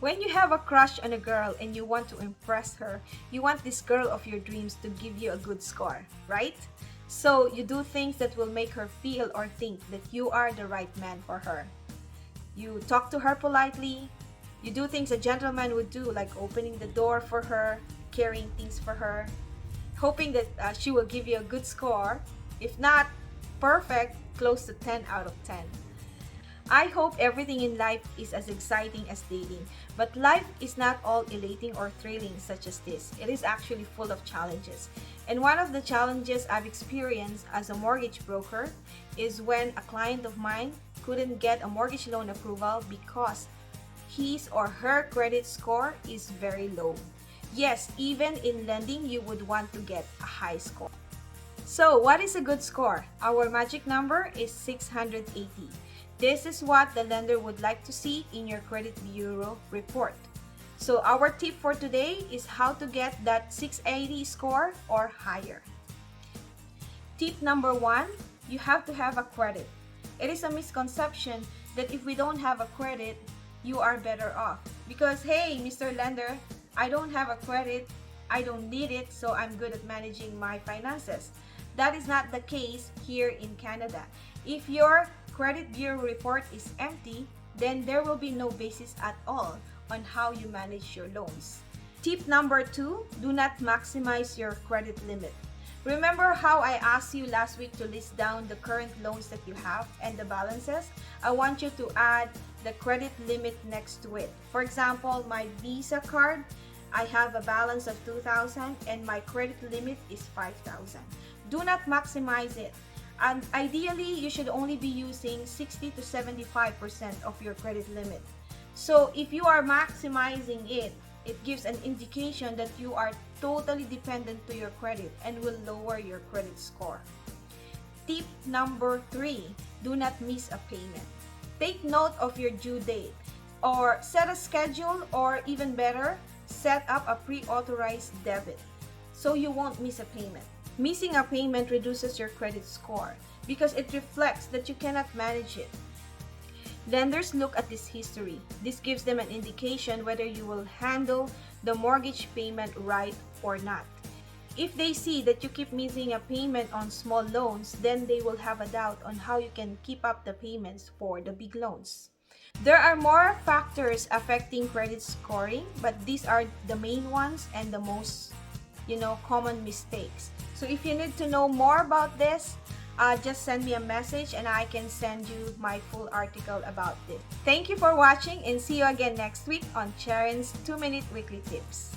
When you have a crush on a girl and you want to impress her, you want this girl of your dreams to give you a good score, right? So you do things that will make her feel or think that you are the right man for her. You talk to her politely. You do things a gentleman would do, like opening the door for her, carrying things for her, hoping that she will give you a good score. If not perfect, close to 10 out of 10. I hope everything in life is as exciting as dating, but life is not all elating or thrilling such as this. It is actually full of challenges. And one of the challenges I've experienced as a mortgage broker is when a client of mine couldn't get a mortgage loan approval because his or her credit score is very low. Yes, even in lending, you would want to get a high score. So, what is a good score? Our magic number is 680. This is what the lender would like to see in your credit bureau report. So, our tip for today is how to get that 680 score or higher. Tip number 1, you have to have a credit. It is a misconception that if we don't have a credit, you are better off. Because, hey, Mr. Lender, I don't have a credit, I don't need it, so I'm good at managing my finances. That is not the case here in Canada. If your credit bureau report is empty, then there will be no basis at all on how you manage your loans. Tip number 2, do not maximize your credit limit. Remember how I asked you last week to list down the current loans that you have and the balances? I want you to add the credit limit next to it. For example, my Visa card, I have a balance of 2,000 and my credit limit is 5,000. Do not maximize it. And ideally, you should only be using 60 to 75% of your credit limit. So if you are maximizing it, it gives an indication that you are totally dependent to your credit and will lower your credit score. Tip number 3, do not miss a payment. Take note of your due date or set a schedule, or even better, set up a pre-authorized debit so you won't miss a payment. Missing a payment reduces your credit score because it reflects that you cannot manage it. Lenders look at this history. This gives them an indication whether you will handle the mortgage payment right or not. If they see that you keep missing a payment on small loans, then they will have a doubt on how you can keep up the payments for the big loans. There are more factors affecting credit scoring, but these are the main ones and the most, common mistakes. So if you need to know more about this, just send me a message and I can send you my full article about this. Thank you for watching and see you again next week on Charen's 2-Minute Weekly Tips.